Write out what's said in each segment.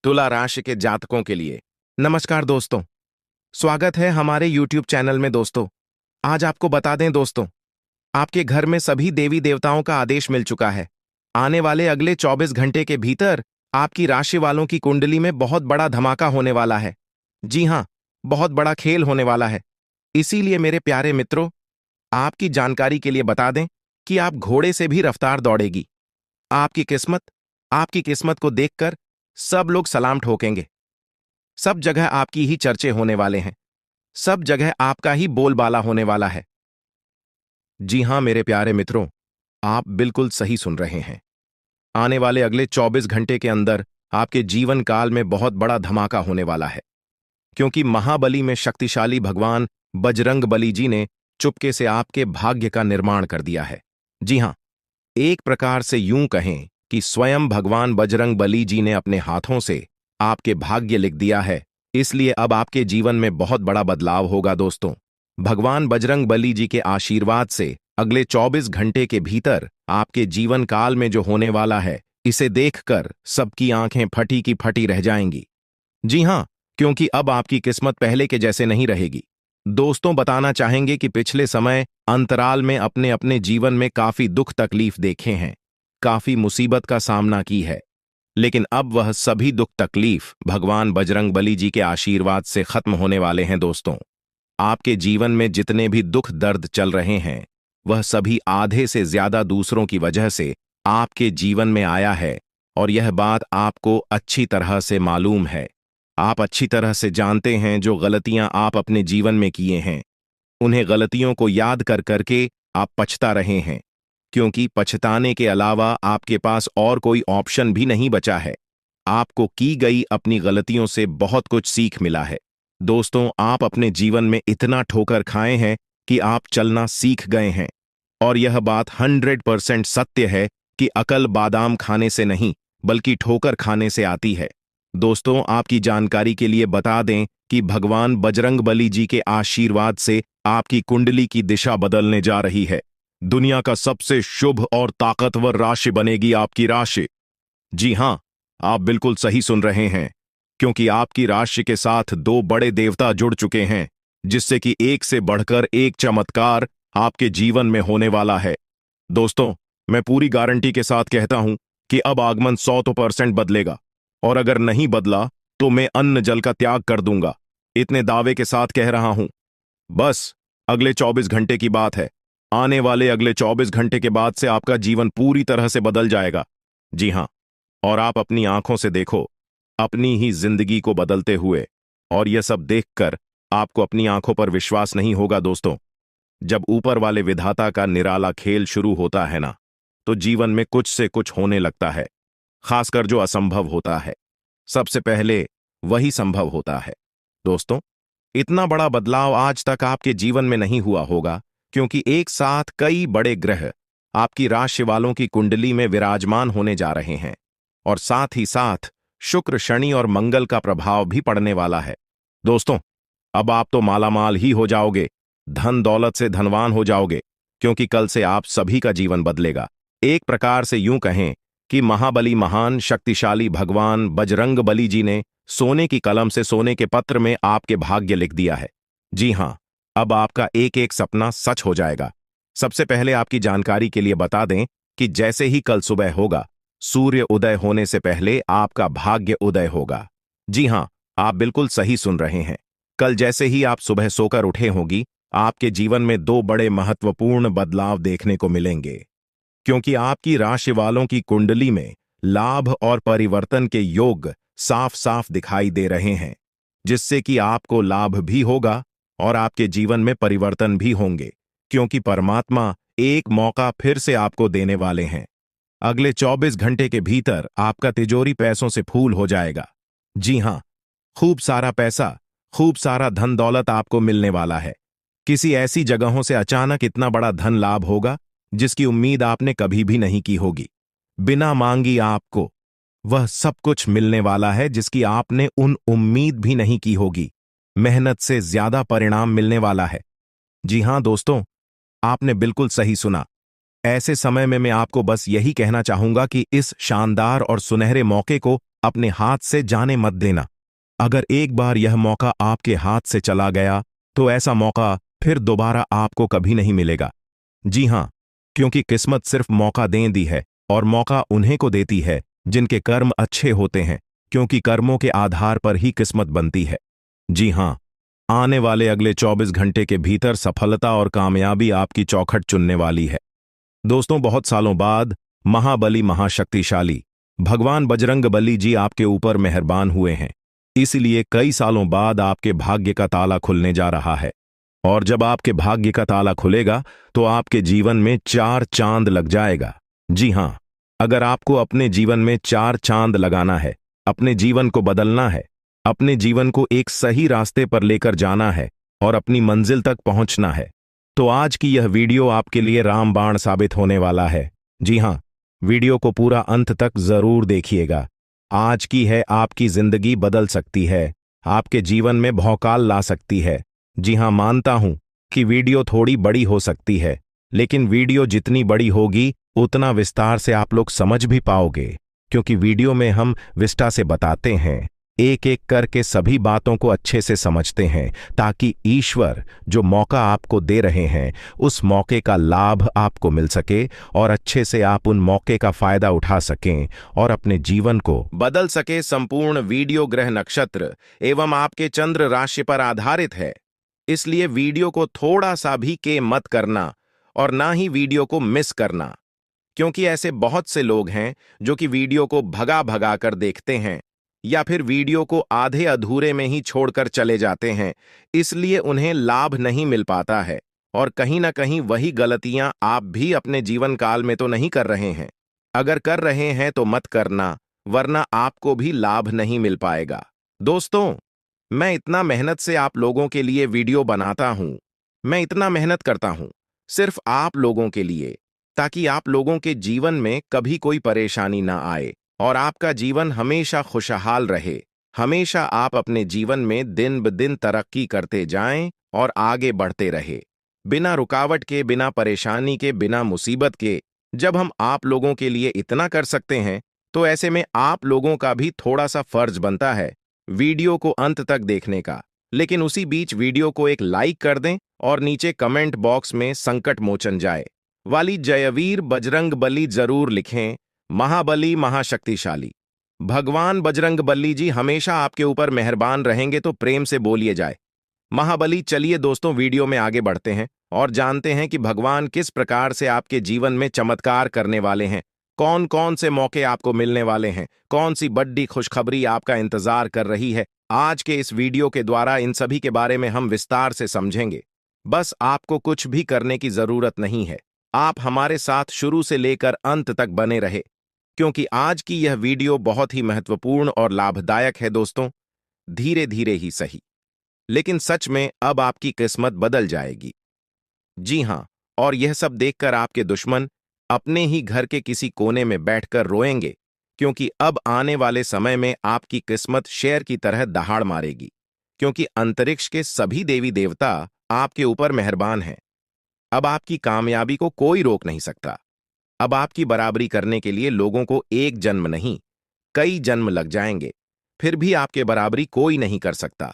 तुला राशि के जातकों के लिए। नमस्कार दोस्तों, स्वागत है हमारे YouTube चैनल में। दोस्तों, आज आपको बता दें दोस्तों, आपके घर में सभी देवी देवताओं का आदेश मिल चुका है। आने वाले अगले 24 घंटे के भीतर आपकी राशि वालों की कुंडली में बहुत बड़ा धमाका होने वाला है। जी हां, बहुत बड़ा खेल होने वाला है। इसीलिए मेरे प्यारे मित्रों, आपकी जानकारी के लिए बता दें कि आप घोड़े से भी रफ्तार दौड़ेगी। आपकी किस्मत को देखकर सब लोग सलाम ठोकेंगे। सब जगह आपकी ही चर्चे होने वाले हैं। सब जगह आपका ही बोलबाला होने वाला है। जी हां मेरे प्यारे मित्रों, आप बिल्कुल सही सुन रहे हैं। आने वाले अगले 24 घंटे के अंदर आपके जीवन काल में बहुत बड़ा धमाका होने वाला है, क्योंकि महाबली में शक्तिशाली भगवान बजरंग बली जी ने चुपके से आपके भाग्य का निर्माण कर दिया है। जी हां, एक प्रकार से यूं कहें कि स्वयं भगवान बजरंग बली जी ने अपने हाथों से आपके भाग्य लिख दिया है। इसलिए अब आपके जीवन में बहुत बड़ा बदलाव होगा दोस्तों। भगवान बजरंग बली जी के आशीर्वाद से अगले 24 घंटे के भीतर आपके जीवन काल में जो होने वाला है, इसे देखकर सबकी आंखें फटी की फटी रह जाएंगी। जी हां, क्योंकि अब आपकी किस्मत पहले के जैसे नहीं रहेगी। दोस्तों, बताना चाहेंगे कि पिछले समय अंतराल में अपने अपने जीवन में काफी दुख तकलीफ देखे हैं, काफी मुसीबत का सामना की है, लेकिन अब वह सभी दुख तकलीफ भगवान बजरंग बली जी के आशीर्वाद से खत्म होने वाले हैं। दोस्तों, आपके जीवन में जितने भी दुख दर्द चल रहे हैं, वह सभी आधे से ज्यादा दूसरों की वजह से आपके जीवन में आया है, और यह बात आपको अच्छी तरह से मालूम है। आप अच्छी तरह से जानते हैं जो गलतियां आप अपने जीवन में किए हैं, उन्हें गलतियों को याद कर करके आप पछता रहे हैं, क्योंकि पछताने के अलावा आपके पास और कोई ऑप्शन भी नहीं बचा है। आपको की गई अपनी गलतियों से बहुत कुछ सीख मिला है। दोस्तों, आप अपने जीवन में इतना ठोकर खाए हैं कि आप चलना सीख गए हैं, और यह बात 100% सत्य है कि अकल बादाम खाने से नहीं बल्कि ठोकर खाने से आती है। दोस्तों, आपकी जानकारी के लिए बता दें कि भगवान बजरंग बली जी के आशीर्वाद से आपकी कुंडली की दिशा बदलने जा रही है। दुनिया का सबसे शुभ और ताकतवर राशि बनेगी आपकी राशि। जी हां, आप बिल्कुल सही सुन रहे हैं, क्योंकि आपकी राशि के साथ दो बड़े देवता जुड़ चुके हैं, जिससे कि एक से बढ़कर एक चमत्कार आपके जीवन में होने वाला है। दोस्तों, मैं पूरी गारंटी के साथ कहता हूं कि अब आगमन 100% बदलेगा, और अगर नहीं बदला तो मैं अन्न जल का त्याग कर दूंगा। इतने दावे के साथ कह रहा हूं। बस अगले 24 घंटे की बात है। आने वाले अगले 24 घंटे के बाद से आपका जीवन पूरी तरह से बदल जाएगा। जी हां, और आप अपनी आंखों से देखो अपनी ही जिंदगी को बदलते हुए, और यह सब देखकर आपको अपनी आंखों पर विश्वास नहीं होगा। दोस्तों, जब ऊपर वाले विधाता का निराला खेल शुरू होता है ना, तो जीवन में कुछ से कुछ होने लगता है। खासकर जो असंभव होता है, सबसे पहले वही संभव होता है। दोस्तों, इतना बड़ा बदलाव आज तक आपके जीवन में नहीं हुआ होगा, क्योंकि एक साथ कई बड़े ग्रह आपकी राशि वालों की कुंडली में विराजमान होने जा रहे हैं, और साथ ही साथ शुक्र, शनि और मंगल का प्रभाव भी पड़ने वाला है। दोस्तों, अब आप तो मालामाल ही हो जाओगे, धन दौलत से धनवान हो जाओगे, क्योंकि कल से आप सभी का जीवन बदलेगा। एक प्रकार से यूं कहें कि महाबली महान शक्तिशाली भगवान बजरंग बली जी ने सोने की कलम से सोने के पत्र में आपके भाग्य लिख दिया है। जी हां, अब आपका एक एक सपना सच हो जाएगा। सबसे पहले आपकी जानकारी के लिए बता दें कि जैसे ही कल सुबह होगा, सूर्य उदय होने से पहले आपका भाग्य उदय होगा। जी हां, आप बिल्कुल सही सुन रहे हैं। कल जैसे ही आप सुबह सोकर उठे होंगी, आपके जीवन में दो बड़े महत्वपूर्ण बदलाव देखने को मिलेंगे, क्योंकि आपकी राशि वालों की कुंडली में लाभ और परिवर्तन के योग साफ साफ दिखाई दे रहे हैं, जिससे कि आपको लाभ भी होगा और आपके जीवन में परिवर्तन भी होंगे, क्योंकि परमात्मा एक मौका फिर से आपको देने वाले हैं। अगले 24 घंटे के भीतर आपका तिजोरी पैसों से फूल हो जाएगा। जी हां, खूब सारा पैसा, खूब सारा धन दौलत आपको मिलने वाला है। किसी ऐसी जगहों से अचानक इतना बड़ा धन लाभ होगा जिसकी उम्मीद आपने कभी भी नहीं की होगी। बिना मांगी आपको वह सब कुछ मिलने वाला है जिसकी आपने उन उम्मीद भी नहीं की होगी। मेहनत से ज्यादा परिणाम मिलने वाला है। जी हां दोस्तों, आपने बिल्कुल सही सुना। ऐसे समय में मैं आपको बस यही कहना चाहूंगा कि इस शानदार और सुनहरे मौके को अपने हाथ से जाने मत देना। अगर एक बार यह मौका आपके हाथ से चला गया तो ऐसा मौका फिर दोबारा आपको कभी नहीं मिलेगा। जी हाँ, क्योंकि किस्मत सिर्फ मौका दे दी है, और मौका उन्हें को देती है जिनके कर्म अच्छे होते हैं, क्योंकि कर्मों के आधार पर ही किस्मत बनती है। जी हाँ, आने वाले अगले 24 घंटे के भीतर सफलता और कामयाबी आपकी चौखट चुनने वाली है। दोस्तों, बहुत सालों बाद महाबली महाशक्तिशाली भगवान बजरंगबली जी आपके ऊपर मेहरबान हुए हैं। इसलिए कई सालों बाद आपके भाग्य का ताला खुलने जा रहा है। और जब आपके भाग्य का ताला खुलेगा तो आपके जीवन में 4 चांद लग जाएगा। जी हाँ, अगर आपको अपने जीवन में 4 चांद लगाना है, अपने जीवन को बदलना है, अपने जीवन को एक सही रास्ते पर लेकर जाना है और अपनी मंजिल तक पहुंचना है, तो आज की यह वीडियो आपके लिए रामबाण साबित होने वाला है। जी हाँ, वीडियो को पूरा अंत तक जरूर देखिएगा। आज की है आपकी जिंदगी बदल सकती है, आपके जीवन में भौकाल ला सकती है। जी हाँ, मानता हूं कि वीडियो थोड़ी बड़ी हो सकती है, लेकिन वीडियो जितनी बड़ी होगी उतना विस्तार से आप लोग समझ भी पाओगे, क्योंकि वीडियो में हम विस्तार से बताते हैं, एक एक करके सभी बातों को अच्छे से समझते हैं, ताकि ईश्वर जो मौका आपको दे रहे हैं उस मौके का लाभ आपको मिल सके और अच्छे से आप उन मौके का फायदा उठा सकें और अपने जीवन को बदल सके। संपूर्ण वीडियो ग्रह नक्षत्र एवं आपके चंद्र राशि पर आधारित है, इसलिए वीडियो को थोड़ा सा भी के मत करना और ना ही वीडियो को मिस करना, क्योंकि ऐसे बहुत से लोग हैं जो कि वीडियो को भगा भगा कर देखते हैं या फिर वीडियो को आधे अधूरे में ही छोड़कर चले जाते हैं, इसलिए उन्हें लाभ नहीं मिल पाता है। और कहीं ना कहीं वही गलतियां आप भी अपने जीवन काल में तो नहीं कर रहे हैं। अगर कर रहे हैं तो मत करना, वरना आपको भी लाभ नहीं मिल पाएगा। दोस्तों, मैं इतना मेहनत से आप लोगों के लिए वीडियो बनाता हूं, मैं इतना मेहनत करता हूं सिर्फ आप लोगों के लिए, ताकि आप लोगों के जीवन में कभी कोई परेशानी ना आए और आपका जीवन हमेशा खुशहाल रहे। हमेशा आप अपने जीवन में दिन ब दिन तरक्की करते जाएं और आगे बढ़ते रहे, बिना रुकावट के, बिना परेशानी के, बिना मुसीबत के। जब हम आप लोगों के लिए इतना कर सकते हैं, तो ऐसे में आप लोगों का भी थोड़ा सा फर्ज बनता है वीडियो को अंत तक देखने का। लेकिन उसी बीच वीडियो को एक लाइक कर दें और नीचे कमेंट बॉक्स में संकट मोचन जाए वाली जयवीर बजरंगबली जरूर लिखें। महाबली महाशक्तिशाली भगवान बजरंगबली जी हमेशा आपके ऊपर मेहरबान रहेंगे, तो प्रेम से बोलिए जाए महाबली। चलिए दोस्तों, वीडियो में आगे बढ़ते हैं और जानते हैं कि भगवान किस प्रकार से आपके जीवन में चमत्कार करने वाले हैं, कौन कौन से मौके आपको मिलने वाले हैं, कौन सी बड़ी खुशखबरी आपका इंतजार कर रही है। आज के इस वीडियो के द्वारा इन सभी के बारे में हम विस्तार से समझेंगे। बस आपको कुछ भी करने की जरूरत नहीं है, आप हमारे साथ शुरू से लेकर अंत तक बने रहे, क्योंकि आज की यह वीडियो बहुत ही महत्वपूर्ण और लाभदायक है। दोस्तों, धीरे धीरे ही सही, लेकिन सच में अब आपकी किस्मत बदल जाएगी। जी हां, और यह सब देखकर आपके दुश्मन अपने ही घर के किसी कोने में बैठकर रोएंगे, क्योंकि अब आने वाले समय में आपकी किस्मत शेर की तरह दहाड़ मारेगी, क्योंकि अंतरिक्ष के सभी देवी देवता आपके ऊपर मेहरबान हैं। अब आपकी कामयाबी को कोई रोक नहीं सकता। अब आपकी बराबरी करने के लिए लोगों को एक जन्म नहीं, कई जन्म लग जाएंगे, फिर भी आपके बराबरी कोई नहीं कर सकता।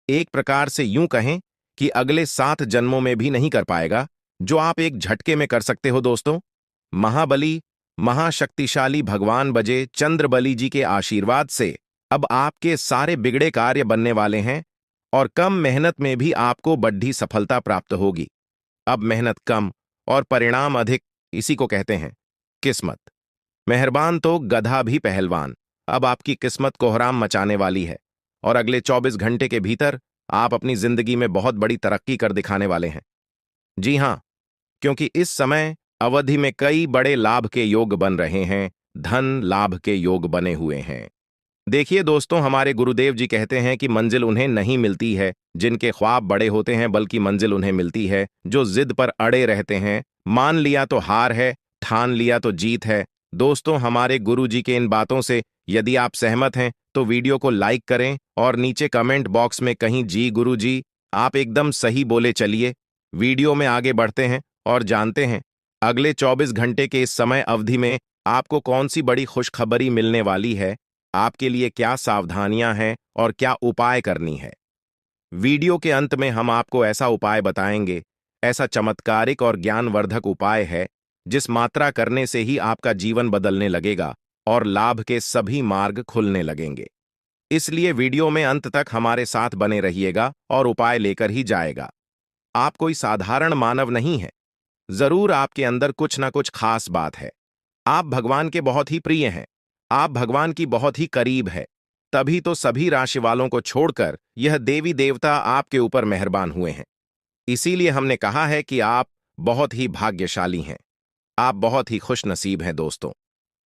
एक प्रकार से यूं कहें कि अगले 7 जन्मों में भी नहीं कर पाएगा जो आप एक झटके में कर सकते हो। दोस्तों, महाबली महाशक्तिशाली भगवान बजे चंद्रबली जी के आशीर्वाद से अब आपके सारे बिगड़े कार्य बनने वाले हैं और कम मेहनत में भी आपको बड़ी सफलता प्राप्त होगी। अब मेहनत कम और परिणाम अधिक, इसी को कहते हैं किस्मत। मेहरबान तो गधा भी पहलवान। अब आपकी किस्मत कोहराम मचाने वाली है और अगले 24 घंटे के भीतर आप अपनी जिंदगी में बहुत बड़ी तरक्की कर दिखाने वाले हैं। जी हां, क्योंकि इस समय अवधि में कई बड़े लाभ के योग बन रहे हैं, धन लाभ के योग बने हुए हैं। देखिए दोस्तों, हमारे गुरुदेव जी कहते हैं कि मंजिल उन्हें नहीं मिलती है जिनके ख्वाब बड़े होते हैं, बल्कि मंजिल उन्हें मिलती है जो जिद पर अड़े रहते हैं। मान लिया तो हार है, ठान लिया तो जीत है। दोस्तों, हमारे गुरु जी के इन बातों से यदि आप सहमत हैं तो वीडियो को लाइक करें और नीचे कमेंट बॉक्स में कहीं जी गुरु जी आप एकदम सही बोले। चलिए वीडियो में आगे बढ़ते हैं और जानते हैं अगले 24 घंटे के इस समय अवधि में आपको कौन सी बड़ी खुशखबरी मिलने वाली है आपके लिए क्या सावधानियां हैं और क्या उपाय करनी है। वीडियो के अंत में हम आपको ऐसा उपाय बताएंगे, ऐसा चमत्कारिक और ज्ञानवर्धक उपाय है जिस मात्रा करने से ही आपका जीवन बदलने लगेगा और लाभ के सभी मार्ग खुलने लगेंगे। इसलिए वीडियो में अंत तक हमारे साथ बने रहिएगा और उपाय लेकर ही जाएगा। आप कोई साधारण मानव नहीं है। जरूर आपके अंदर कुछ ना कुछ खास बात है। आप भगवान के बहुत ही प्रिय हैं। आप भगवान की बहुत ही करीब है। तभी तो सभी राशि वालों को छोड़कर यह देवी देवता आपके ऊपर मेहरबान हुए हैं। इसीलिए हमने कहा है कि आप बहुत ही भाग्यशाली हैं। आप बहुत ही खुश नसीब हैं दोस्तों।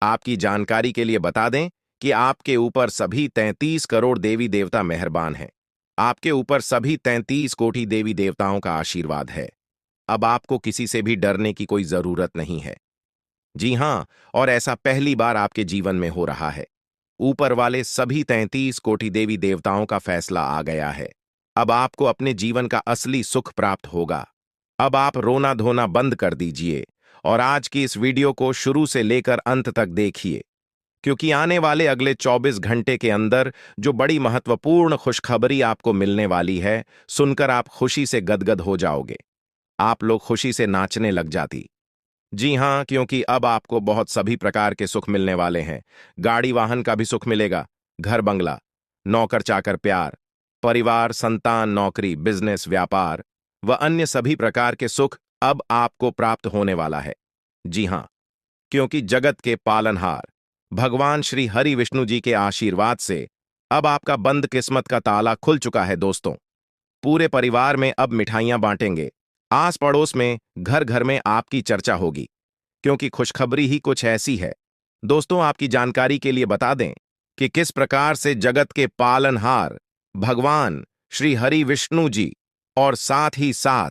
आपकी जानकारी के लिए बता दें कि आपके ऊपर सभी 33 करोड़ देवी देवता मेहरबान हैं। आपके ऊपर सभी 33 कोटि देवी देवताओं का आशीर्वाद है। अब आपको किसी से भी डरने की कोई जरूरत नहीं है। जी हां, और ऐसा पहली बार आपके जीवन में हो रहा है। ऊपर वाले सभी 33 कोटि देवी देवताओं का फैसला आ गया है। अब आपको अपने जीवन का असली सुख प्राप्त होगा। अब आप रोना धोना बंद कर दीजिए और आज की इस वीडियो को शुरू से लेकर अंत तक देखिए, क्योंकि आने वाले अगले 24 घंटे के अंदर जो बड़ी महत्वपूर्ण खुशखबरी आपको मिलने वाली है, सुनकर आप खुशी से गदगद हो जाओगे। आप लोग खुशी से नाचने लग जाती। जी हां, क्योंकि अब आपको बहुत सभी प्रकार के सुख मिलने वाले हैं। गाड़ी वाहन का भी सुख मिलेगा, घर बंगला, नौकर चाकर प्यार, परिवार, संतान, नौकरी, बिजनेस, व्यापार व अन्य सभी प्रकार के सुख अब आपको प्राप्त होने वाला है। जी हां, क्योंकि जगत के पालनहार भगवान श्री हरि विष्णु जी के आशीर्वाद से अब आपका बंद किस्मत का ताला खुल चुका है दोस्तों। पूरे परिवार में अब मिठाइयां बांटेंगे। आस पड़ोस में, घर घर में आपकी चर्चा होगी, क्योंकि खुशखबरी ही कुछ ऐसी है। दोस्तों, आपकी जानकारी के लिए बता दें कि किस प्रकार से जगत के पालनहार भगवान श्री हरि विष्णु जी और साथ ही साथ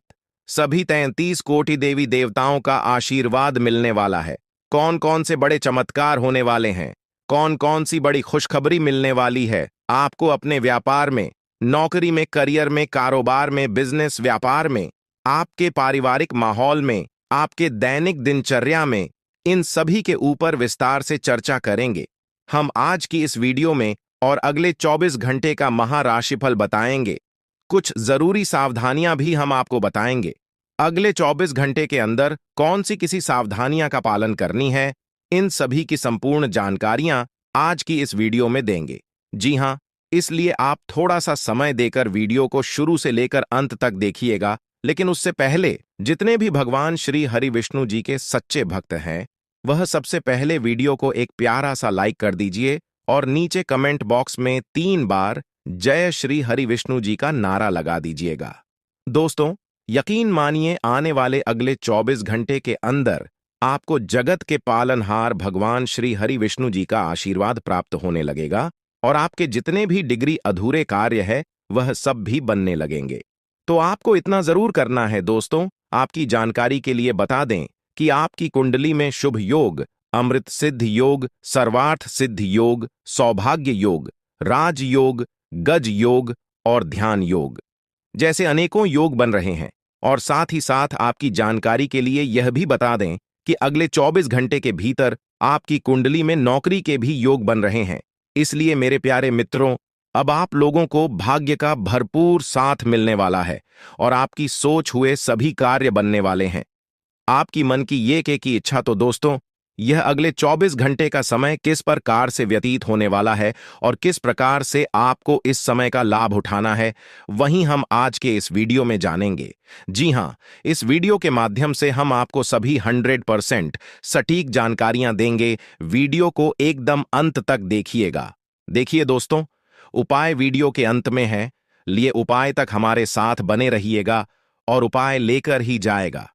सभी 33 कोटि देवी देवताओं का आशीर्वाद मिलने वाला है। कौन कौन से बड़े चमत्कार होने वाले हैं, कौन कौन सी बड़ी खुशखबरी मिलने वाली है आपको अपने व्यापार में, नौकरी में, करियर में, कारोबार में, बिजनेस, व्यापार में, आपके पारिवारिक माहौल में, आपके दैनिक दिनचर्या में, इन सभी के ऊपर विस्तार से चर्चा करेंगे। हम आज की इस वीडियो में और अगले 24 घंटे का महाराशिफल बताएंगे। कुछ जरूरी सावधानियां भी हम आपको बताएंगे। अगले 24 घंटे के अंदर कौन सी किसी सावधानियां का पालन करनी है, इन सभी की संपूर्ण जानकारियां आज की इस वीडियो में देंगे। जी हां, इसलिए आप थोड़ा सा समय देकर वीडियो को शुरू से लेकर अंत तक देखिएगा। लेकिन उससे पहले जितने भी भगवान श्री हरि विष्णु जी के सच्चे भक्त हैं, वह सबसे पहले वीडियो को एक प्यारा सा लाइक कर दीजिए और नीचे कमेंट बॉक्स में 3 बार जय श्री हरि विष्णु जी का नारा लगा दीजिएगा। दोस्तों, यकीन मानिए, आने वाले अगले 24 घंटे के अंदर आपको जगत के पालनहार भगवान श्री हरि विष्णु जी का आशीर्वाद प्राप्त होने लगेगा और आपके जितने भी डिग्री अधूरे कार्य है वह सब भी बनने लगेंगे। तो आपको इतना जरूर करना है दोस्तों, आपकी जानकारी के लिए बता दें कि आपकी कुंडली में शुभ योग, अमृत सिद्ध योग, सर्वार्थ सिद्ध योग, सौभाग्य योग, राज योग, गज योग और ध्यान योग जैसे अनेकों योग बन रहे हैं। और साथ ही साथ आपकी जानकारी के लिए यह भी बता दें कि अगले 24 घंटे के भीतर आपकी कुंडली में नौकरी के भी योग बन रहे हैं। इसलिए मेरे प्यारे मित्रों, अब आप लोगों को भाग्य का भरपूर साथ मिलने वाला है और आपकी सोच हुए सभी कार्य बनने वाले हैं। आपकी मन की ये की इच्छा। तो दोस्तों, यह अगले 24 घंटे का समय किस प्रकार से व्यतीत होने वाला है और किस प्रकार से आपको इस समय का लाभ उठाना है, वहीं हम आज के इस वीडियो में जानेंगे। जी हां, इस वीडियो के माध्यम से हम आपको सभी 100% सटीक जानकारियां देंगे। वीडियो को एकदम अंत तक देखिएगा। देखिए दोस्तों, उपाय वीडियो के अंत में है, लिए उपाय तक हमारे साथ बने रहिएगा और उपाय लेकर ही जाएगा।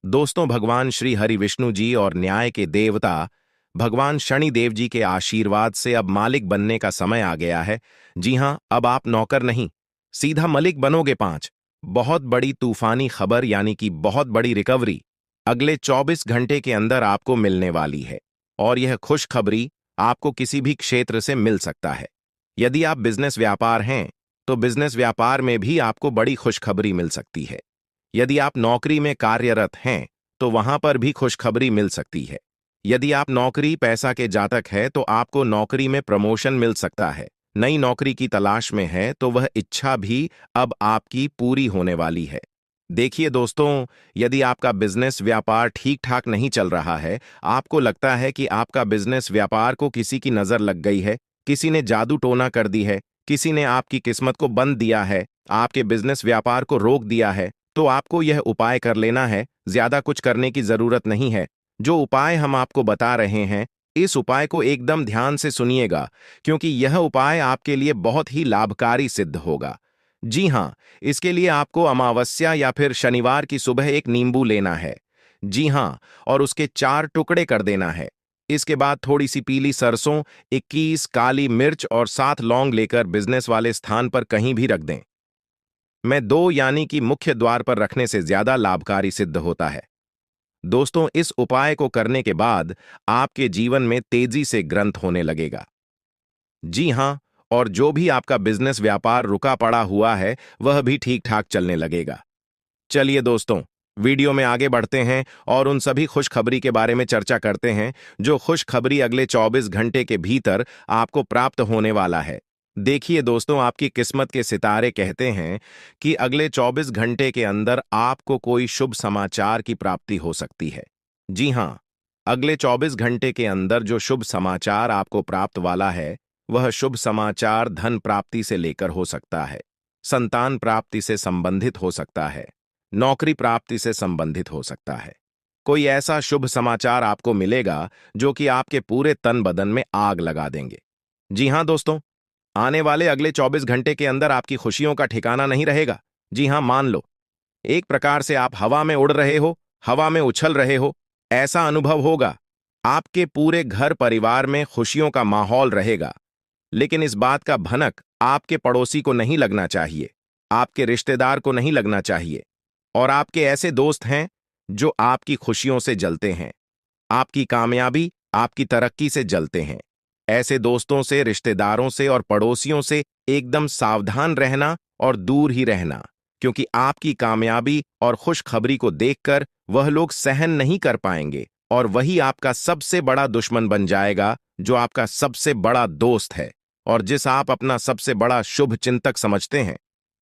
दोस्तों, भगवान श्री हरि विष्णु जी और न्याय के देवता भगवान शनि देव जी के आशीर्वाद से अब मालिक बनने का समय आ गया है। जी हां, अब आप नौकर नहीं, सीधा मलिक बनोगे। 5 बहुत बड़ी तूफानी खबर यानी कि बहुत बड़ी रिकवरी अगले 24 घंटे के अंदर आपको मिलने वाली है और यह खुशखबरी आपको किसी भी क्षेत्र से मिल सकता है। यदि आप बिजनेस व्यापार हैं तो बिजनेस व्यापार में भी आपको बड़ी खुशखबरी मिल सकती है। यदि आप नौकरी में कार्यरत हैं तो वहां पर भी खुशखबरी मिल सकती है। यदि आप नौकरी पैसा के जातक है तो आपको नौकरी में प्रमोशन मिल सकता है। नई नौकरी की तलाश में है तो वह इच्छा भी अब आपकी पूरी होने वाली है। देखिए दोस्तों, यदि आपका बिजनेस व्यापार ठीक ठाक नहीं चल रहा है, आपको लगता है कि आपका बिजनेस व्यापार को किसी की नजर लग गई है, किसी ने जादू टोना कर दी है, किसी ने आपकी किस्मत को बंद दिया है, आपके बिजनेस व्यापार को रोक दिया है, तो आपको यह उपाय कर लेना है। ज्यादा कुछ करने की जरूरत नहीं है। जो उपाय हम आपको बता रहे हैं, इस उपाय को एकदम ध्यान से सुनिएगा, क्योंकि यह उपाय आपके लिए बहुत ही लाभकारी सिद्ध होगा। जी हाँ, इसके लिए आपको अमावस्या या फिर शनिवार की सुबह एक नींबू लेना है। जी हाँ, और उसके 4 टुकड़े कर देना है। इसके बाद थोड़ी सी पीली सरसों, 21 काली मिर्च और 7 लौंग लेकर बिजनेस वाले स्थान पर कहीं भी रख दें। मैं 2 यानी कि मुख्य द्वार पर रखने से ज्यादा लाभकारी सिद्ध होता है। दोस्तों, इस उपाय को करने के बाद आपके जीवन में तेजी से ग्रंथ होने लगेगा। जी हाँ, और जो भी आपका बिजनेस व्यापार रुका पड़ा हुआ है, वह भी ठीक ठाक चलने लगेगा। चलिए दोस्तों, वीडियो में आगे बढ़ते हैं और उन सभी खुशखबरी के बारे में चर्चा करते हैं जो खुशखबरी अगले 24 घंटे के भीतर आपको प्राप्त होने वाला है। देखिए दोस्तों, आपकी किस्मत के सितारे कहते हैं कि अगले 24 घंटे के अंदर आपको कोई शुभ समाचार की प्राप्ति हो सकती है। जी हाँ, अगले 24 घंटे के अंदर जो शुभ समाचार आपको प्राप्त वाला है, वह शुभ समाचार धन प्राप्ति से लेकर हो सकता है, संतान प्राप्ति से संबंधित हो सकता है, नौकरी प्राप्ति से संबंधित हो सकता है। कोई ऐसा शुभ समाचार आपको मिलेगा जो कि आपके पूरे तन बदन में आग लगा देंगे। जी हाँ दोस्तों, आने वाले अगले 24 घंटे के अंदर आपकी खुशियों का ठिकाना नहीं रहेगा। जी हाँ, मान लो एक प्रकार से आप हवा में उड़ रहे हो, हवा में उछल रहे हो, ऐसा अनुभव होगा। आपके पूरे घर परिवार में खुशियों का माहौल रहेगा। लेकिन इस बात का भनक आपके पड़ोसी को नहीं लगना चाहिए, आपके रिश्तेदार को नहीं लगना चाहिए, और आपके ऐसे दोस्त हैं जो आपकी खुशियों से जलते हैं, आपकी कामयाबी, आपकी तरक्की से जलते हैं। ऐसे दोस्तों से, रिश्तेदारों से और पड़ोसियों से एकदम सावधान रहना और दूर ही रहना, क्योंकि आपकी कामयाबी और खुशखबरी को देखकर वह लोग सहन नहीं कर पाएंगे और वही आपका सबसे बड़ा दुश्मन बन जाएगा, जो आपका सबसे बड़ा दोस्त है और जिस आप अपना सबसे बड़ा शुभ चिंतक समझते हैं।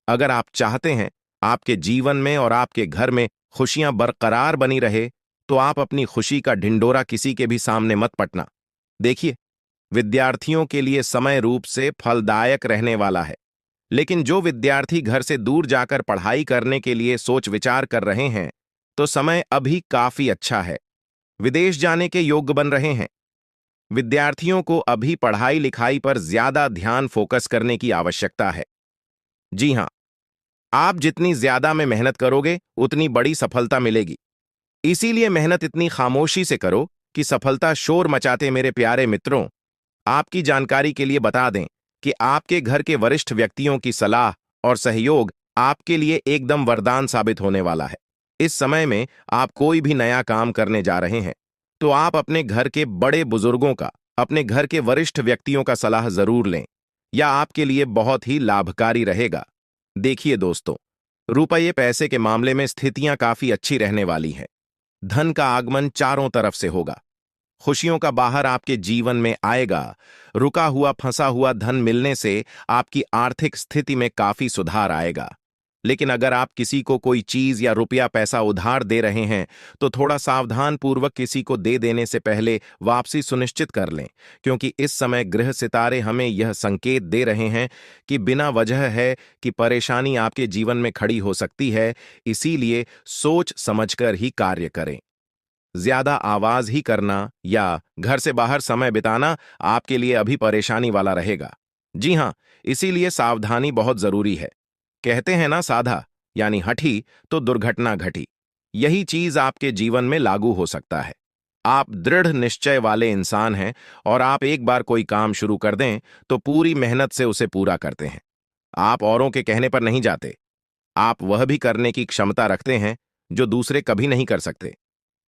अगर आप चाहते हैं आपके जीवन में और आपके घर में खुशियां बरकरार बनी रहे, तो आप अपनी खुशी का ढिंडोरा किसी के भी सामने मत पटना। देखिए, विद्यार्थियों के लिए समय रूप से फलदायक रहने वाला है, लेकिन जो विद्यार्थी घर से दूर जाकर पढ़ाई करने के लिए सोच विचार कर रहे हैं, तो समय अभी काफी अच्छा है। विदेश जाने के योग्य बन रहे हैं। विद्यार्थियों को अभी पढ़ाई लिखाई पर ज्यादा ध्यान फोकस करने की आवश्यकता है। जी हां, आप जितनी ज्यादा में मेहनत करोगे, उतनी बड़ी सफलता मिलेगी। इसीलिए मेहनत इतनी खामोशी से करो कि सफलता शोर मचाते। मेरे प्यारे मित्रों, आपकी जानकारी के लिए बता दें कि आपके घर के वरिष्ठ व्यक्तियों की सलाह और सहयोग आपके लिए एकदम वरदान साबित होने वाला है। इस समय में आप कोई भी नया काम करने जा रहे हैं, तो आप अपने घर के बड़े बुजुर्गों का, अपने घर के वरिष्ठ व्यक्तियों का सलाह जरूर लें। यह आपके लिए बहुत ही लाभकारी रहेगा। देखिए दोस्तों, रुपये पैसे के मामले में स्थितियां काफी अच्छी रहने वाली हैं। धन का आगमन चारों तरफ से होगा। खुशियों का बाहर आपके जीवन में आएगा। रुका हुआ फंसा हुआ धन मिलने से आपकी आर्थिक स्थिति में काफी सुधार आएगा। लेकिन अगर आप किसी को कोई चीज या रुपया पैसा उधार दे रहे हैं, तो थोड़ा सावधान पूर्वक किसी को दे देने से पहले वापसी सुनिश्चित कर लें, क्योंकि इस समय ग्रह सितारे हमें यह संकेत दे रहे हैं कि बिना वजह है कि परेशानी आपके जीवन में खड़ी हो सकती है। इसीलिए सोच समझकर ही कार्य करें। ज्यादा आवाज ही करना या घर से बाहर समय बिताना आपके लिए अभी परेशानी वाला रहेगा। जी हां, इसीलिए सावधानी बहुत जरूरी है। कहते हैं ना, साधा यानी हठी तो दुर्घटना घटी। यही चीज आपके जीवन में लागू हो सकता है। आप दृढ़ निश्चय वाले इंसान हैं और आप एक बार कोई काम शुरू कर दें तो पूरी मेहनत से उसे पूरा करते हैं। आप औरों के कहने पर नहीं जाते। आप वह भी करने की क्षमता रखते हैं जो दूसरे कभी नहीं कर सकते।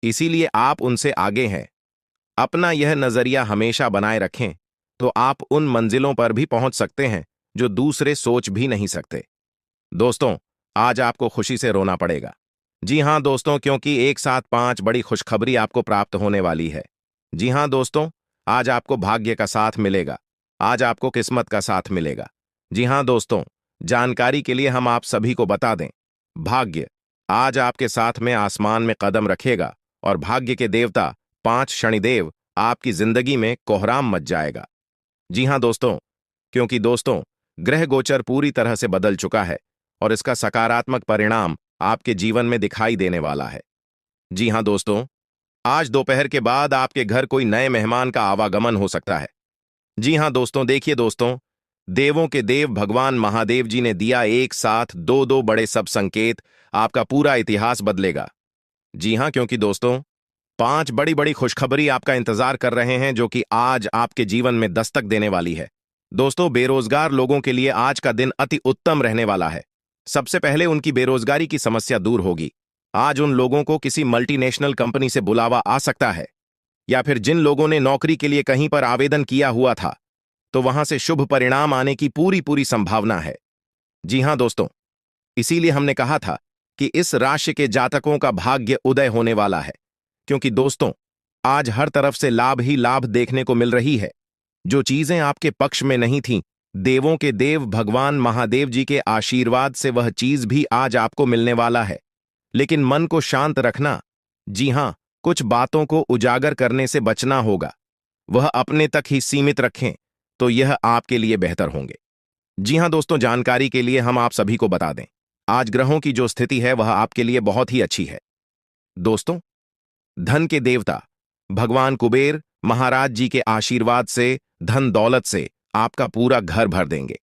इसीलिए आप उनसे आगे हैं। अपना यह नजरिया हमेशा बनाए रखें, तो आप उन मंजिलों पर भी पहुंच सकते हैं जो दूसरे सोच भी नहीं सकते। दोस्तों, आज आपको खुशी से रोना पड़ेगा। जी हां दोस्तों, क्योंकि एक साथ 5 बड़ी खुशखबरी आपको प्राप्त होने वाली है। जी हाँ दोस्तों, आज आपको भाग्य का साथ मिलेगा। आज आपको किस्मत का साथ मिलेगा। जी हाँ दोस्तों, जानकारी के लिए हम आप सभी को बता दें, भाग्य आज आपके साथ में आसमान में कदम रखेगा और भाग्य के देवता 5 शनिदेव आपकी जिंदगी में कोहराम मच जाएगा। जी हाँ दोस्तों, क्योंकि दोस्तों ग्रह गोचर पूरी तरह से बदल चुका है और इसका सकारात्मक परिणाम आपके जीवन में दिखाई देने वाला है। जी हाँ दोस्तों, आज दोपहर के बाद आपके घर कोई नए मेहमान का आवागमन हो सकता है। जी हाँ दोस्तों, देखिए दोस्तों, देवों के देव भगवान महादेव जी ने दिया एक साथ दो दो बड़े सब संकेत, आपका पूरा इतिहास बदलेगा। जी हाँ, क्योंकि दोस्तों 5 बड़ी बड़ी खुशखबरी आपका इंतजार कर रहे हैं जो कि आज आपके जीवन में दस्तक देने वाली है। दोस्तों, बेरोजगार लोगों के लिए आज का दिन अति उत्तम रहने वाला है। सबसे पहले उनकी बेरोजगारी की समस्या दूर होगी। आज उन लोगों को किसी मल्टीनेशनल कंपनी से बुलावा आ सकता है, या फिर जिन लोगों ने नौकरी के लिए कहीं पर आवेदन किया हुआ था तो वहां से शुभ परिणाम आने की पूरी पूरी संभावना है। जी हां दोस्तों, इसीलिए हमने कहा था कि इस राशि के जातकों का भाग्य उदय होने वाला है, क्योंकि दोस्तों आज हर तरफ से लाभ ही लाभ देखने को मिल रही है। जो चीजें आपके पक्ष में नहीं थीं, देवों के देव भगवान महादेव जी के आशीर्वाद से वह चीज भी आज आपको मिलने वाला है। लेकिन मन को शांत रखना। जी हां, कुछ बातों को उजागर करने से बचना होगा। वह अपने तक ही सीमित रखें तो यह आपके लिए बेहतर होंगे। जी हां दोस्तों, जानकारी के लिए हम आप सभी को बता दें, आज ग्रहों की जो स्थिति है वह आपके लिए बहुत ही अच्छी है। दोस्तों, धन के देवता भगवान कुबेर महाराज जी के आशीर्वाद से धन दौलत से आपका पूरा घर भर देंगे।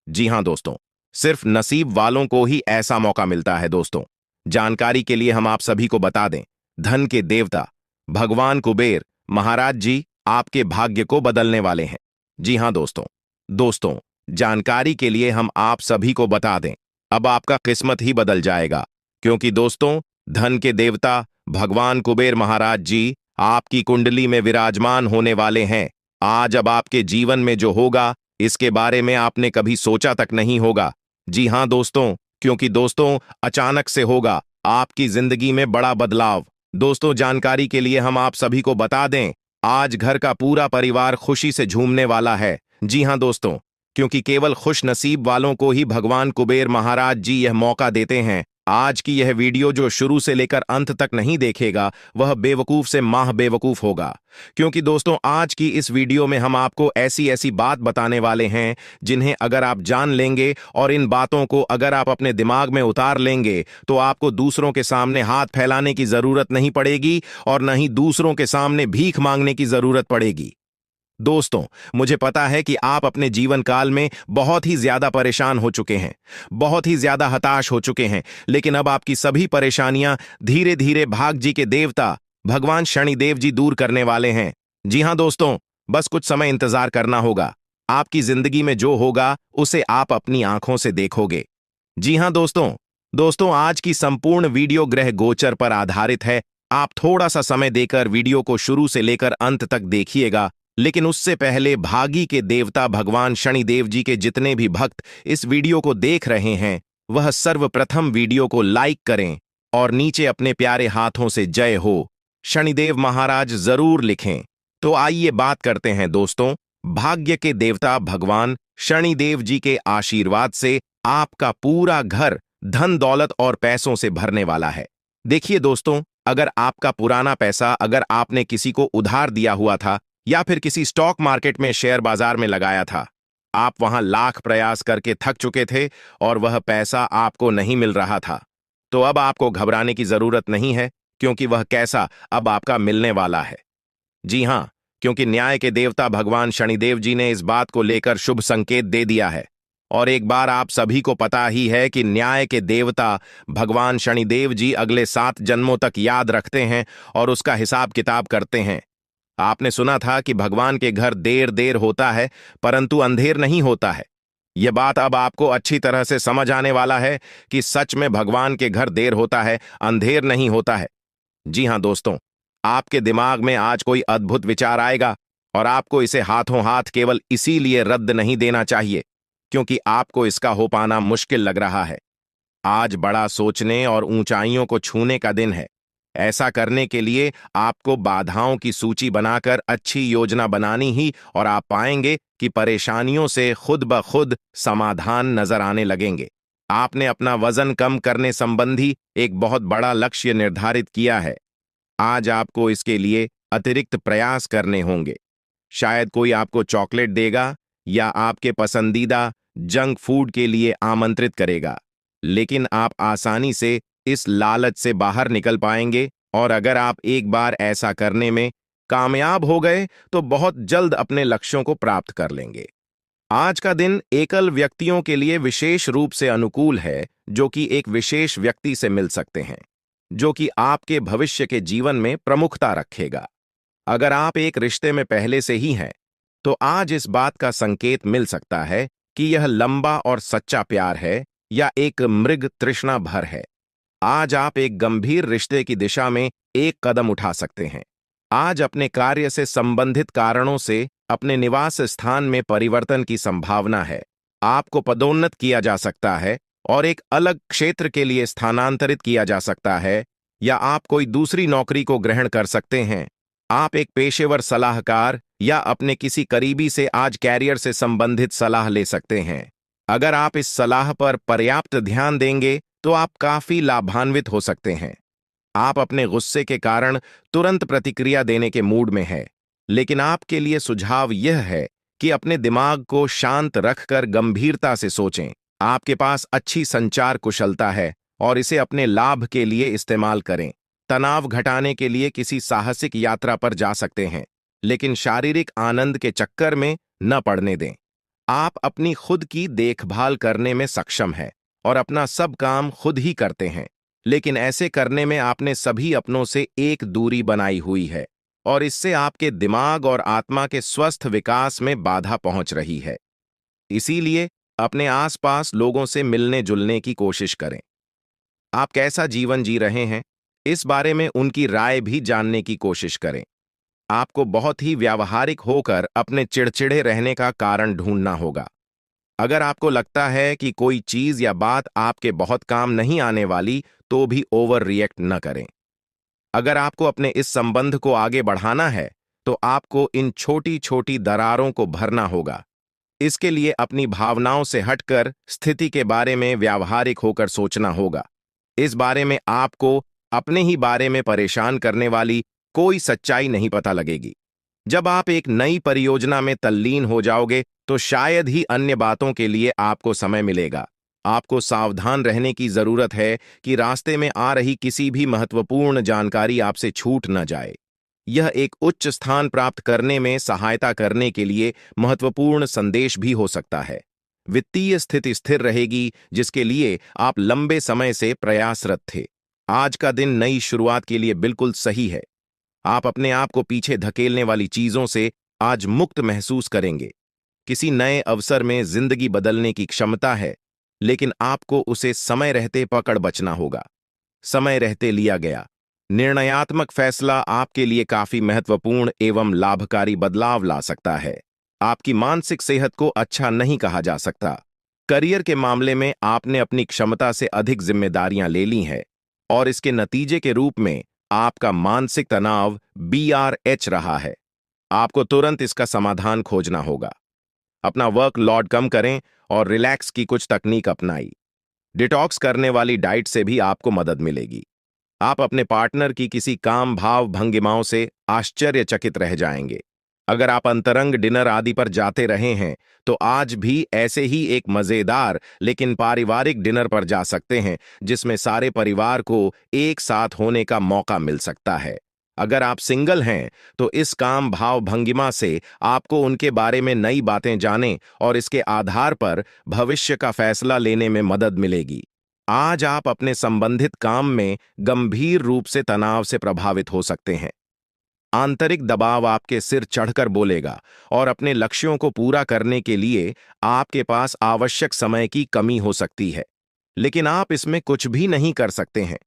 जी हां दोस्तों, सिर्फ नसीब वालों को ही ऐसा मौका मिलता है। दोस्तों, जानकारी के लिए हम आप सभी को बता दें, धन के देवता भगवान कुबेर महाराज जी आपके भाग्य को बदलने वाले हैं। जी हां दोस्तों, दोस्तों जानकारी के लिए हम आप सभी को बता दें, अब आपका किस्मत ही बदल जाएगा, क्योंकि दोस्तों धन के देवता भगवान कुबेर महाराज जी आपकी कुंडली में विराजमान होने वाले हैं। आज अब आपके जीवन में जो होगा इसके बारे में आपने कभी सोचा तक नहीं होगा। जी हां दोस्तों, क्योंकि दोस्तों अचानक से होगा आपकी जिंदगी में बड़ा बदलाव। दोस्तों, जानकारी के लिए हम आप सभी को बता दें, आज घर का पूरा परिवार खुशी से झूमने वाला है। जी हां दोस्तों, क्योंकि केवल खुश नसीब वालों को ही भगवान कुबेर महाराज जी यह मौका देते हैं। आज की यह वीडियो जो शुरू से लेकर अंत तक नहीं देखेगा वह बेवकूफ से माह बेवकूफ होगा, क्योंकि दोस्तों आज की इस वीडियो में हम आपको ऐसी ऐसी बात बताने वाले हैं जिन्हें अगर आप जान लेंगे और इन बातों को अगर आप अपने दिमाग में उतार लेंगे तो आपको दूसरों के सामने हाथ फैलाने की जरूरत नहीं पड़ेगी और न ही दूसरों के सामने भीख मांगने की जरूरत पड़ेगी। दोस्तों, मुझे पता है कि आप अपने जीवन काल में बहुत ही ज्यादा परेशान हो चुके हैं, बहुत ही ज्यादा हताश हो चुके हैं, लेकिन अब आपकी सभी परेशानियां धीरे धीरे भाग जी के देवता भगवान शनिदेव जी दूर करने वाले हैं। जी हां दोस्तों, बस कुछ समय इंतजार करना होगा। आपकी जिंदगी में जो होगा उसे आप अपनी आंखों से देखोगे। जी हां दोस्तों आज की संपूर्ण वीडियो ग्रह गोचर पर आधारित है। आप थोड़ा सा समय देकर वीडियो को शुरू से लेकर अंत तक देखिएगा, लेकिन उससे पहले भागी के देवता भगवान शनिदेव जी के जितने भी भक्त इस वीडियो को देख रहे हैं वह सर्वप्रथम वीडियो को लाइक करें और नीचे अपने प्यारे हाथों से जय हो शनिदेव महाराज जरूर लिखें। तो आइए बात करते हैं दोस्तों, भाग्य के देवता भगवान शनिदेव जी के आशीर्वाद से आपका पूरा घर धन दौलत और पैसों से भरने वाला है। देखिए दोस्तों, अगर आपका पुराना पैसा अगर आपने किसी को उधार दिया हुआ था या फिर किसी स्टॉक मार्केट में शेयर बाजार में लगाया था, आप वहां लाख प्रयास करके थक चुके थे और वह पैसा आपको नहीं मिल रहा था, तो अब आपको घबराने की जरूरत नहीं है, क्योंकि वह कैसा अब आपका मिलने वाला है। जी हां, क्योंकि न्याय के देवता भगवान शनिदेव जी ने इस बात को लेकर शुभ संकेत दे दिया है। और एक बार आप सभी को पता ही है कि न्याय के देवता भगवान शनिदेव जी अगले 7 जन्मों तक याद रखते हैं और उसका हिसाब किताब करते हैं। आपने सुना था कि भगवान के घर देर देर होता है परंतु अंधेर नहीं होता है। यह बात अब आपको अच्छी तरह से समझ आने वाला है कि सच में भगवान के घर देर होता है, अंधेर नहीं होता है। जी हां दोस्तों, आपके दिमाग में आज कोई अद्भुत विचार आएगा और आपको इसे हाथों हाथ केवल इसीलिए रद्द नहीं देना चाहिए क्योंकि आपको इसका हो पाना मुश्किल लग रहा है। आज बड़ा सोचने और ऊंचाइयों को छूने का दिन है। ऐसा करने के लिए आपको बाधाओं की सूची बनाकर अच्छी योजना बनानी ही, और आप पाएंगे कि परेशानियों से खुद ब खुद समाधान नजर आने लगेंगे। आपने अपना वजन कम करने संबंधी एक बहुत बड़ा लक्ष्य निर्धारित किया है। आज आपको इसके लिए अतिरिक्त प्रयास करने होंगे। शायद कोई आपको चॉकलेट देगा या आपके पसंदीदा जंक फूड के लिए आमंत्रित करेगा, लेकिन आप आसानी से इस लालच से बाहर निकल पाएंगे, और अगर आप एक बार ऐसा करने में कामयाब हो गए तो बहुत जल्द अपने लक्ष्यों को प्राप्त कर लेंगे। आज का दिन एकल व्यक्तियों के लिए विशेष रूप से अनुकूल है, जो कि एक विशेष व्यक्ति से मिल सकते हैं, जो कि आपके भविष्य के जीवन में प्रमुखता रखेगा। अगर आप एक रिश्ते में पहले से ही हैं, तो आज इस बात का संकेत मिल सकता है कि यह लंबा और सच्चा प्यार है या एक मृग तृष्णा भर है। आज आप एक गंभीर रिश्ते की दिशा में एक कदम उठा सकते हैं। आज अपने कार्य से संबंधित कारणों से अपने निवास स्थान में परिवर्तन की संभावना है। आपको पदोन्नत किया जा सकता है और एक अलग क्षेत्र के लिए स्थानांतरित किया जा सकता है, या आप कोई दूसरी नौकरी को ग्रहण कर सकते हैं। आप एक पेशेवर सलाहकार या अपने किसी करीबी से आज कैरियर से संबंधित सलाह ले सकते हैं। अगर आप इस सलाह पर पर्याप्त ध्यान देंगे तो आप काफी लाभान्वित हो सकते हैं। आप अपने गुस्से के कारण तुरंत प्रतिक्रिया देने के मूड में हैं, लेकिन आपके लिए सुझाव यह है कि अपने दिमाग को शांत रखकर गंभीरता से सोचें। आपके पास अच्छी संचार कुशलता है और इसे अपने लाभ के लिए इस्तेमाल करें। तनाव घटाने के लिए किसी साहसिक यात्रा पर जा सकते हैं, लेकिन शारीरिक आनंद के चक्कर में न पड़ने दें। आप अपनी खुद की देखभाल करने में सक्षम हैं और अपना सब काम खुद ही करते हैं, लेकिन ऐसे करने में आपने सभी अपनों से एक दूरी बनाई हुई है, और इससे आपके दिमाग और आत्मा के स्वस्थ विकास में बाधा पहुंच रही है। इसीलिए अपने आसपास लोगों से मिलने जुलने की कोशिश करें। आप कैसा जीवन जी रहे हैं, इस बारे में उनकी राय भी जानने की कोशिश करें। आपको बहुत ही व्यावहारिक होकर अपने चिड़चिड़े रहने का कारण ढूंढना होगा। अगर आपको लगता है कि कोई चीज या बात आपके बहुत काम नहीं आने वाली, तो भी ओवर रिएक्ट न करें। अगर आपको अपने इस संबंध को आगे बढ़ाना है, तो आपको इन छोटी छोटी दरारों को भरना होगा। इसके लिए अपनी भावनाओं से हटकर स्थिति के बारे में व्यावहारिक होकर सोचना होगा। इस बारे में आपको अपने ही बारे में परेशान करने वाली कोई सच्चाई नहीं पता लगेगी। जब आप एक नई परियोजना में तल्लीन हो जाओगे, तो शायद ही अन्य बातों के लिए आपको समय मिलेगा। आपको सावधान रहने की जरूरत है कि रास्ते में आ रही किसी भी महत्वपूर्ण जानकारी आपसे छूट न जाए। यह एक उच्च स्थान प्राप्त करने में सहायता करने के लिए महत्वपूर्ण संदेश भी हो सकता है। वित्तीय स्थिति स्थिर रहेगी, जिसके लिए आप लंबे समय से प्रयासरत थे। आज का दिन नई शुरुआत के लिए बिल्कुल सही है। आप अपने आप को पीछे धकेलने वाली चीजों से आज मुक्त महसूस करेंगे। किसी नए अवसर में जिंदगी बदलने की क्षमता है, लेकिन आपको उसे समय रहते पकड़ बचना होगा। समय रहते लिया गया निर्णयात्मक फैसला आपके लिए काफी महत्वपूर्ण एवं लाभकारी बदलाव ला सकता है। आपकी मानसिक सेहत को अच्छा नहीं कहा जा सकता। करियर के मामले में आपने अपनी क्षमता से अधिक जिम्मेदारियां ले ली हैं, और इसके नतीजे के रूप में आपका मानसिक तनाव BRH रहा है। आपको तुरंत इसका समाधान खोजना होगा। अपना वर्क लोड कम करें और रिलैक्स की कुछ तकनीक अपनाई। डिटॉक्स करने वाली डाइट से भी आपको मदद मिलेगी। आप अपने पार्टनर की किसी काम भाव भंगिमाओं से आश्चर्यचकित रह जाएंगे। अगर आप अंतरंग डिनर आदि पर जाते रहे हैं, तो आज भी ऐसे ही एक मजेदार लेकिन पारिवारिक डिनर पर जा सकते हैं, जिसमें सारे परिवार को एक साथ होने का मौका मिल सकता है। अगर आप सिंगल हैं, तो इस काम भाव भंगिमा से आपको उनके बारे में नई बातें जाने और इसके आधार पर भविष्य का फैसला लेने में मदद मिलेगी। आज आप अपने संबंधित काम में गंभीर रूप से तनाव से प्रभावित हो सकते हैं। आंतरिक दबाव आपके सिर चढ़कर बोलेगा, और अपने लक्ष्यों को पूरा करने के लिए आपके पास आवश्यक समय की कमी हो सकती है, लेकिन आप इसमें कुछ भी नहीं कर सकते हैं।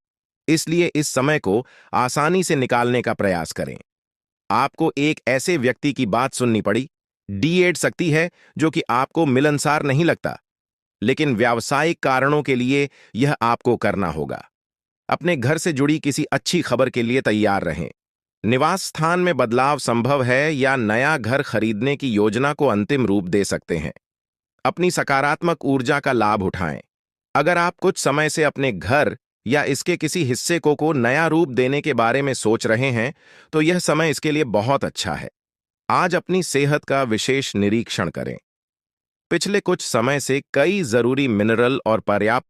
इसलिए इस समय को आसानी से निकालने का प्रयास करें। आपको एक ऐसे व्यक्ति की बात सुननी पड़ी, D8 शक्ति है, जो कि आपको मिलनसार नहीं लगता, लेकिन व्यावसायिक कारणों के लिए यह आपको करना होगा। अपने घर से जुड़ी किसी अच्छी खबर के लिए तैयार रहें। निवास स्थान में बदलाव संभव है या नया घर खरीदने की योजना को अंतिम रूप दे सकते हैं। अपनी सकारात्मक ऊर्जा का लाभ उठाएं। अगर आप कुछ समय से अपने घर या इसके किसी हिस्से को नया रूप देने के बारे में सोच रहे हैं, तो यह समय इसके लिए बहुत अच्छा है। आज अपनी सेहत का विशेष निरीक्षण करें। पिछले कुछ समय से कई जरूरी मिनरल और पर्याप्त